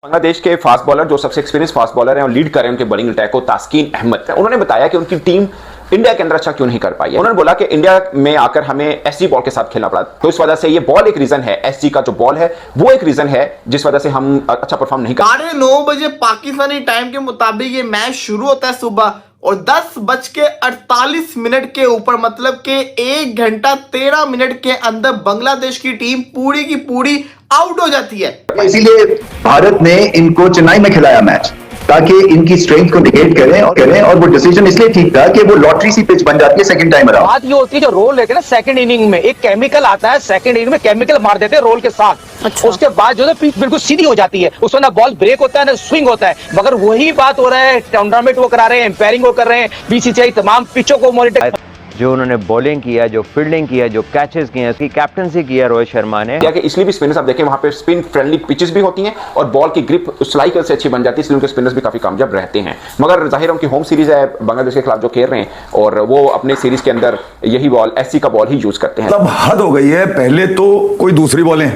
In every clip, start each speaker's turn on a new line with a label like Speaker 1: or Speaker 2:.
Speaker 1: बांग्लादेश के fast bowler जो सबसे एक्सपीरियंस फास्ट बॉलर हैं और लीड कर रहे हैं उनके बॉलिंग अटैक को तास्कीन अहमद, उन्होंने बताया कि उनकी टीम इंडिया के अंदर अच्छा क्यों नहीं कर पाई है। उन्होंने बोला कि इंडिया में आकर हमें एसजी बॉल के साथ खेलना पड़ा, तो इस वजह से ये बॉल एक रीजन है, एसजी का जो बॉल है वो एक रीजन है जिस वजह से हम अच्छा परफॉर्म नहीं कर।
Speaker 2: 9:30 बजे पाकिस्तानी टाइम के मुताबिक ये मैच शुरू होता है सुबह, और 10:48 के ऊपर मतलब के 1 घंटा 13 मिनट के अंदर बांग्लादेश की टीम पूरी की पूरी आउट हो जाती है।
Speaker 3: इसीलिए भारत ने इनको चेन्नई में खिलाया मैच ताकि इनकी स्ट्रेंथ को निगेट करें और वो डिसीजन इसलिए ठीक था कि वो लॉटरी सी पिच बन जाती है सेकंड टाइम अराउंड।
Speaker 4: बात ये होती है जो रोल लेते हैं ना सेकंड इनिंग में, एक केमिकल आता है सेकंड इनिंग में, केमिकल मार देते हैं रोल के साथ। अच्छा। उसके बाद जो है पिच बिल्कुल सीधी हो जाती है, उसमें ना बॉल ब्रेक होता है ना स्विंग होता है। मगर वही बात हो रहा है, टूर्नामेंट वो करा रहे हैं, एम्पायरिंग वो कर रहे हैं, बीसीसीआई तमाम पिचों को मॉनिटर।
Speaker 5: जो उन्होंने बॉलिंग किया, जो फील्डिंग किया, जो कैचेस किए, उसकी कैप्टनसी किया रोहित शर्मा ने।
Speaker 1: कि इसलिए भी स्पिनर्स आप देखें वहां पे स्पिन फ्रेंडली पिचेस भी होती हैं और बॉल की ग्रिप स्लाइकल से अच्छी बन जाती है, इसलिए उनके स्पिनर्स भी काफी कामयाब रहते हैं। मगर जाहिर है उनकी होम सीरीज है बांग्लादेश के खिलाफ जो खेल रहे हैं और वो अपने सीरीज के अंदर यही बॉल एससी का बॉल ही यूज करते हैं।
Speaker 6: मतलब हद हो गई है, पहले तो कोई दूसरी बॉलें,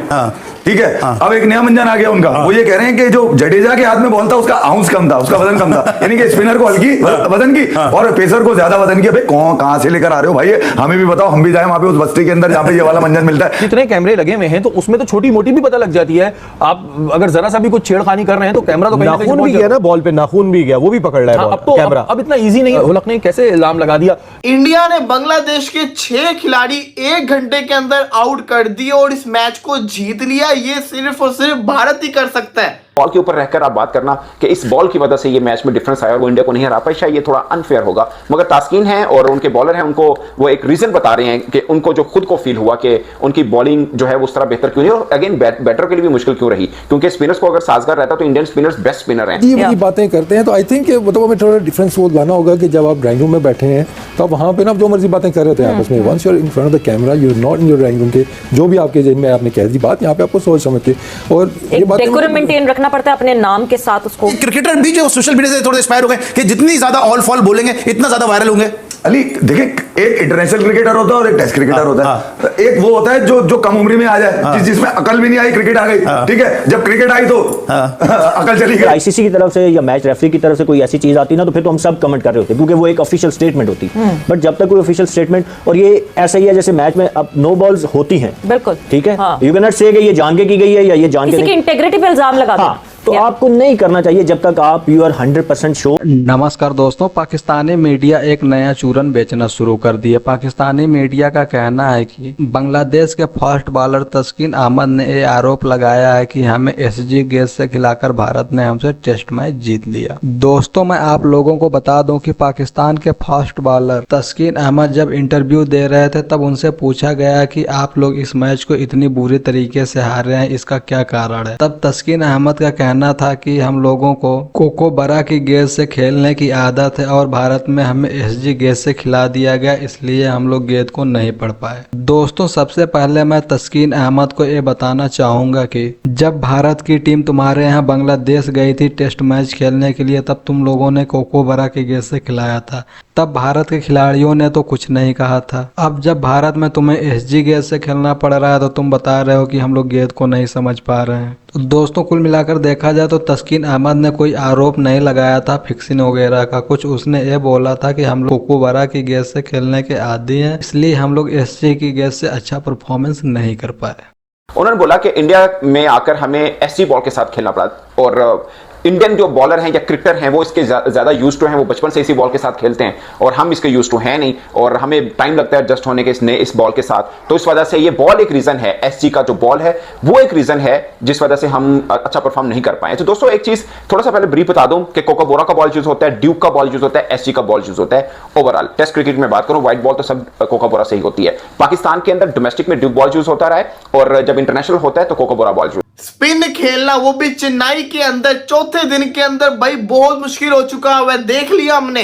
Speaker 6: ठीक है, अब एक नया मंजन आ गया उनका। वो ये कह रहे हैं कि जो जडेजा के हाथ में बॉल था उसका आउंस कम था, उसका वजन कम था, यानी कि स्पिनर को हल्की वजन की और पेसर को ज्यादा वजन की। भाई कहां से लेकर आ रहे हो भाई, हमें भी बताओ, हम भी जाए वहां पे उस बस्ती के अंदर जहां पे ये वाला मंजन मिलता है।
Speaker 7: जितने कैमरे लगे हुए हैं तो उसमें तो छोटी मोटी भी पता लग जाती है। आप अगर जरा सा भी कुछ छेड़खानी कर रहे हैं तो कैमरा तो
Speaker 8: नाखून भी गया ना, बॉल पे नाखून भी गया, वो भी पकड़ रहा है
Speaker 7: अब तो
Speaker 8: कैमरा।
Speaker 7: अब इतना इजी नहीं है। उलक ने कैसे इल्जाम लगा दिया।
Speaker 2: इंडिया ने बांग्लादेश के 6 खिलाड़ी 1 घंटे के अंदर आउट कर दिए और इस मैच को जीत लिया। ये सिर्फ और सिर्फ भारत ही कर सकता है।
Speaker 1: बॉल के ऊपर रहकर आप बात करना कि इस बॉल की वजह से ये मैच में डिफरेंस आया और वो इंडिया को नहीं हरा पाई, शायद ये थोड़ा अनफेयर होगा। मगर तास्कीन है और उनके बॉलर हैं, उनको वो एक रीजन बता रहे हैं कि उनको जो खुद को फील हुआ कि उनकी बॉलिंग जो है उस तरह बेहतर क्यों नहीं, और अगेन बैटर के लिए भी मुश्किल क्यों रही, क्योंकि स्पिनर्स को अगर साजगार रहता तो इंडियन स्पिनर्स बेस्ट स्पिनर हैं।
Speaker 8: ये बातें करते हैं तो आई थिंक मतलब हमें थोड़ा डिफरेंस वो लाना होगा कि जब आप ड्राइंग रूम में बैठे हैं तो आप वहाँ पे ना जो मर्जी बातें कर रहे थे आपस में, once you are in front of the camera you are not in your drawing room के जो भी आपके जेब में आपने कह दी बात, यहाँ पे आपको सोच समझ के और ये बात
Speaker 9: डेकोरम मेंटेन रखना पड़ता है अपने नाम के साथ। उसको
Speaker 10: क्रिकेटर भी जो सोशल मीडिया से थोड़े इंस्पायर हो गए कि जितनी ज्यादा ऑल फॉल बोलेंगे इतना ज्यादा वायरल होंगे।
Speaker 6: अली देखिए, एक इंटरनेशनल क्रिकेटर होता है और एक टेस्ट क्रिकेटर होता है। तो एक वो होता है जो कम उम्र में आ जाए, जिसमें अकल भी नहीं आई, क्रिकेट आ गई, ठीक है, जब क्रिकेट आई तो अकल चली गई।
Speaker 11: आईसीसी की तरफ से या मैच रेफरी की तरफ से कोई ऐसी चीज आती ना तो फिर तो हम सब कमेंट कर रहे होते क्योंकि वो एक ऑफिशियल स्टेटमेंट होती। बट जब तक कोई ऑफिशियल स्टेटमेंट, और ये ऐसा ही है जैसे मैच में अब नो बॉल्स होती हैं,
Speaker 9: बिल्कुल
Speaker 11: ठीक है, यू कैन नॉट से कि ये जान के की गई है या ये जान के नहीं,
Speaker 9: इंटेग्रिटी पे इल्जाम लगा दो
Speaker 11: तो आपको नहीं करना चाहिए जब तक आप यू आर 100% श्योर।
Speaker 12: नमस्कार दोस्तों, पाकिस्तानी मीडिया एक नया चूरन बेचना शुरू कर दिया। पाकिस्तानी मीडिया का कहना है कि बांग्लादेश के फास्ट बॉलर तस्कीन अहमद ने ये आरोप लगाया है कि हमें एसजी गैस से खिलाकर भारत ने हमसे टेस्ट मैच जीत लिया। दोस्तों, मैं आप लोगों को बता दूं कि पाकिस्तान के फास्ट बॉलर तस्कीन अहमद जब इंटरव्यू दे रहे थे तब उनसे पूछा गया कि आप लोग इस मैच को इतनी बुरी तरीके से हार रहे हैं, इसका क्या कारण है। तब तस्कीन अहमद का कहना था कि हम लोगों को कोको बरा की गेंद से खेलने की आदत है और भारत में हमें एसजी गेंद से खिला दिया गया, इसलिए हम लोग गेंद को नहीं पढ़ पाए। दोस्तों, सबसे पहले मैं तस्कीन अहमद को ये बताना चाहूंगा कि जब भारत की टीम तुम्हारे यहाँ बांग्लादेश गई थी टेस्ट मैच खेलने के लिए, तब तुम लोगों ने कोको बरा की गेंद से खिलाया था। तब भारत के खिलाड़ियों ने तो कुछ नहीं कहा था। अब जब भारत में तुम्हें एसजी गेंद से खेलना पड़ रहा है तो तुम बता रहे हो कि हम लोग गेंद को नहीं समझ पा रहे हैं। तो दोस्तों, कुल मिलाकर देखा जाए तो तस्कीन अहमद ने कोई आरोप नहीं लगाया था फिक्सिंग वगैरह का। कुछ उसने ये बोला था कि हम लोग कोको बरा की गेंद से खेलने के आदी हैं, इसलिए हम लोग एसजी की गेंद से अच्छा परफॉर्मेंस नहीं कर पाए।
Speaker 1: उन्होंने बोला कि इंडिया में आकर हमें एसजी बॉल के साथ खेलना पड़ा और इंडियन जो बॉलर हैं या क्रिकेटर हैं वो इसके ज्यादा यूज टू हैं, वो बचपन से इसी बॉल के साथ खेलते हैं और हम इसके यूज टू हैं नहीं और हमें टाइम लगता है एडजस्ट होने के इस बॉल के साथ। तो इस वजह से ये बॉल एक रीजन है, एसजी का जो बॉल है वो एक रीजन है जिस वजह से हम अच्छा परफॉर्म नहीं कर पाए। तो दोस्तों, एक चीज थोड़ा सा पहले ब्रीफ बता दूं कि कोकोबोरा का बॉल यूज होता है, ड्यूक का बॉल यूज होता है, एसजी का बॉल यूज होता है। ओवरऑल टेस्ट क्रिकेट में बात करूं, व्हाइट बॉल तो सब कोकोबोरा से ही होती है। पाकिस्तान के अंदर डोमेस्टिक में ड्यूक बॉल यूज होता रहा है और जब इंटरनेशनल होता है तो कोकोबोरा बॉल यूज।
Speaker 2: स्पिन खेलना वो भी चेन्नई के अंदर चौथे दिन के अंदर भाई बहुत मुश्किल हो चुका है। देख लिया हमने,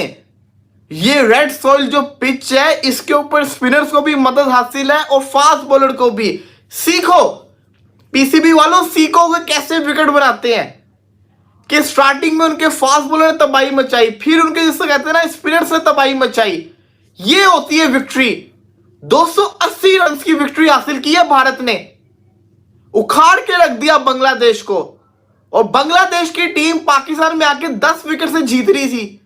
Speaker 2: ये रेड सॉइल जो पिच है इसके ऊपर स्पिनर्स को भी मदद हासिल है और फास्ट बॉलर को भी। सीखो पीसीबी वालों, सीखो कि कैसे विकेट बनाते हैं, कि स्टार्टिंग में उनके फास्ट बॉलर ने तबाही मचाई, फिर उनके जिससे कहते हैं ना स्पिनर्स ने तबाही मचाई। ये होती है विक्ट्री। 280 रन की विक्ट्री हासिल की है भारत ने, उखाड़ के रख दिया बांग्लादेश को। और बांग्लादेश की टीम पाकिस्तान में आके 10 विकेट से जीत रही थी।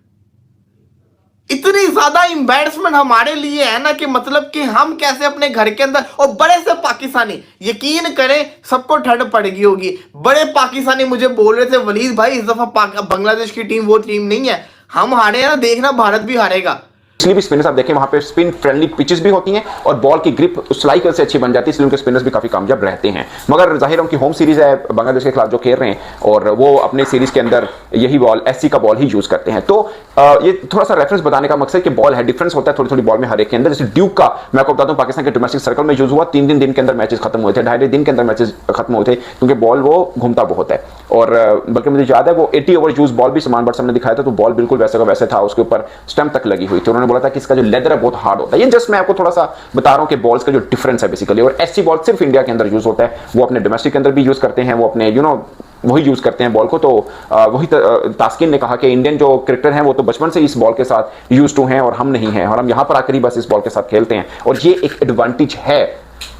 Speaker 2: इतनी ज्यादा एम्बैरेसमेंट हमारे लिए है ना कि मतलब कि हम कैसे अपने घर के अंदर, और बड़े से पाकिस्तानी, यकीन करें सबको ठंड पड़ गई होगी, बड़े पाकिस्तानी मुझे बोल रहे थे वलीद भाई इस दफा बांग्लादेश की टीम वो टीम नहीं है, हम हारे ना, देखना भारत भी हारेगा।
Speaker 1: इसलिए भी स्पिनर्स आप देखें वहां पे स्पिन फ्रेंडली पिचेस भी होती हैं और बॉल की ग्रिप स्लाइकल से अच्छी बन जाती है, इसलिए उनके स्पिनर्स भी काफी कामयाब रहते हैं। मगर जाहिर है उनकी होम सीरीज है बांग्लादेश के खिलाफ जो खेल रहे हैं और वो अपने सीरीज के अंदर यही बॉल एससी का बॉल ही यूज करते हैं। तो ये थोड़ा सा रेफरेंस बताने का मकसद कि बॉल है, डिफरेंस होता है थोड़ी थोड़ी बॉल में हर एक के अंदर। जैसे ड्यूक का मैं आपको बताता हूँ पाकिस्तान के डोमेस्टिक सर्कल में यूज हुआ, 3 दिन के अंदर मैचेस खत्म हुए थे, 2.5 दिन के अंदर मैचेस खत्म हुए थे, क्योंकि बॉल वो घूमता बहुत है। और बल्कि मुझे याद है वो 80 ओवर यूज बॉल भी समान बट ने दिखाया था, तो बॉल बिल्कुल वैसे का वैसे था, उसके ऊपर स्टंप तक लगी हुई थी। उन्होंने बोला था कि इसका जो लेदर है बहुत हार्ड होता है। ये जस्ट मैं आपको थोड़ा सा बता रहा हूं कि बॉल्स का जो डिफरेंस है बेसिकली। और एससी बॉल सिर्फ इंडिया के अंदर यूज होता है, वो अपने डोमेस्टिक के अंदर भी यूज करते हैं, वो अपने वही यूज करते हैं बॉल को। तो वही तास्किन ने कहा कि इंडियन जो क्रिकेटर हैं वो तो बचपन से इस बॉल के साथ यूज टू हैं और हम नहीं हैं, और हम यहां पर आकर ही बस इस बॉल के साथ खेलते हैं। और ये एक एडवांटेज है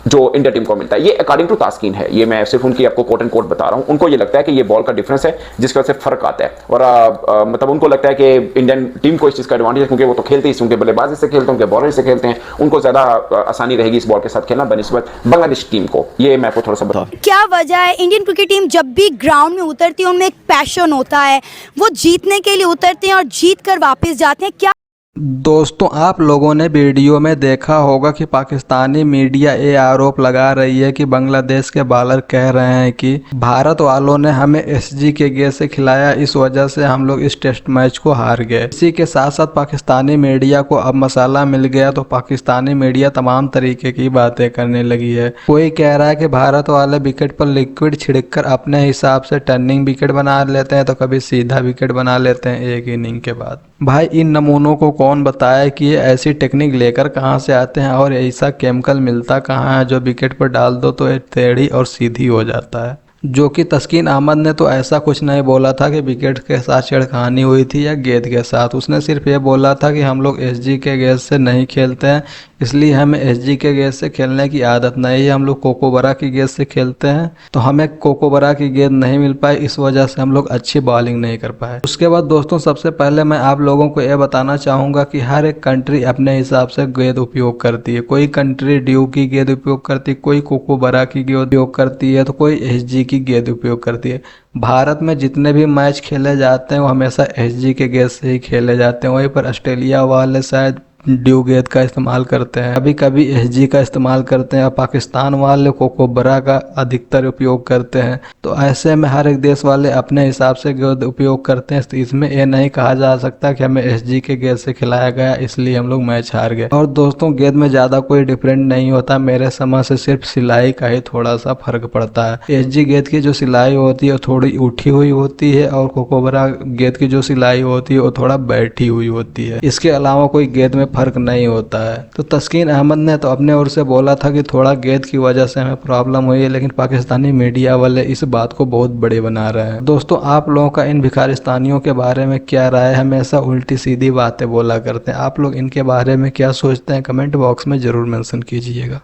Speaker 1: जो इंडिया टीम को मिलता है। ये अकॉर्डिंग टू तास्किन है, ये मैं सिर्फ उनकी आपको कोट एंड कोट बता रहा हूं। उनको ये लगता है कि ये बॉल का डिफरेंस है जिसकी वजह से फर्क आता है। और मतलब उनको लगता है कि इंडियन टीम को इस चीज का एडवांटेज है, क्योंकि वो तो खेलते ही उनके बल्लेबाज से खेलते हैं, उनके बॉलर से खेलते हैं, उनको ज्यादा आसानी रहेगी इस बॉल के साथ खेलना बनिस्बत बांग्लादेश टीम को। ये मैं आपको थोड़ा सा बताऊं।
Speaker 13: क्या वजह है इंडियन क्रिकेट टीम जब भी ग्राउंड में उतरती है उनमें एक पैशन होता है, वो जीतने के लिए उतरते हैं और जीत कर वापस जाते हैं। क्या
Speaker 12: दोस्तों आप लोगों ने वीडियो में देखा होगा कि पाकिस्तानी मीडिया ये आरोप लगा रही है कि बांग्लादेश के बॉलर कह रहे हैं कि भारत वालों ने हमें एसजी के गेंद से खिलाया, इस वजह से हम लोग इस टेस्ट मैच को हार गए। इसी के साथ साथ पाकिस्तानी मीडिया को अब मसाला मिल गया, तो पाकिस्तानी मीडिया तमाम तरीके की बातें करने लगी है। कोई कह रहा है कि भारत वाले विकेट पर लिक्विड छिड़क कर अपने हिसाब से टर्निंग विकेट बना लेते हैं, तो कभी सीधा विकेट बना लेते हैं एक इनिंग के बाद। भाई इन नमूनों को कौन बताया कि ये ऐसी टेक्निक लेकर कहाँ से आते हैं और ऐसा केमिकल मिलता कहाँ है जो विकेट पर डाल दो तो ये टेढ़ी और सीधी हो जाता है। जो कि तस्कीन अहमद ने तो ऐसा कुछ नहीं बोला था कि विकेट के साथ छेड़खानी हुई थी या गेंद के साथ। उसने सिर्फ ये बोला था कि हम लोग एसजी के गेंद से नहीं खेलते हैं, इसलिए हमें एसजी के गेंद से खेलने की आदत नहीं है। हम लोग कोकोबरा की गेंद से खेलते हैं, तो हमें कोकोबरा की गेंद नहीं मिल पाई, इस वजह से हम लोग अच्छी बॉलिंग नहीं कर पाए। उसके बाद दोस्तों सबसे पहले मैं आप लोगों को यह बताना चाहूँगा कि हर एक कंट्री अपने हिसाब से गेंद उपयोग करती है। कोई कंट्री ड्यू की गेंद उपयोग करती है, कोई कोकोबरा की गेंद उपयोग करती है, तो कोई एसजी की गेंद उपयोग करती है। भारत में जितने भी मैच खेले जाते हैं वो हमेशा एसजी के गेंद से ही खेले जाते हैं। वहीं पर ऑस्ट्रेलिया वाले शायद ड्यू गेंद का इस्तेमाल करते हैं, कभी कभी एसजी का इस्तेमाल करते हैं, और पाकिस्तान वाले कोकोबरा का अधिकतर उपयोग करते हैं। तो ऐसे में हर एक देश वाले अपने हिसाब से गेंद उपयोग करते हैं, तो इसमें यह नहीं कहा जा सकता कि हमें एसजी के गेंद से खिलाया गया इसलिए हम लोग मैच हार गए। और दोस्तों गेंद में ज़्यादा कोई डिफरेंट नहीं होता, मेरे समझ से सिर्फ सिलाई का ही थोड़ा सा फर्क पड़ता है। एसजी गेंद की जो सिलाई होती है वो थोड़ी उठी हुई होती है, और कोकोबरा गेंद की जो सिलाई होती है वो थोड़ा बैठी हुई होती है। इसके अलावा कोई गेंद में फर्क नहीं होता है। तो तस्कीन अहमद ने तो अपने ओर से बोला था कि थोड़ा गेंद की वजह से हमें प्रॉब्लम हुई है, लेकिन पाकिस्तानी मीडिया वाले इस बात को बहुत बड़ी बना रहे हैं। दोस्तों आप लोगों का इन भिखारिस्तानियों के बारे में क्या राय है? हमेशा उल्टी सीधी बातें बोला करते हैं। आप लोग इनके बारे में क्या सोचते हैं? कमेंट बॉक्स में जरूर मेंशन कीजिएगा।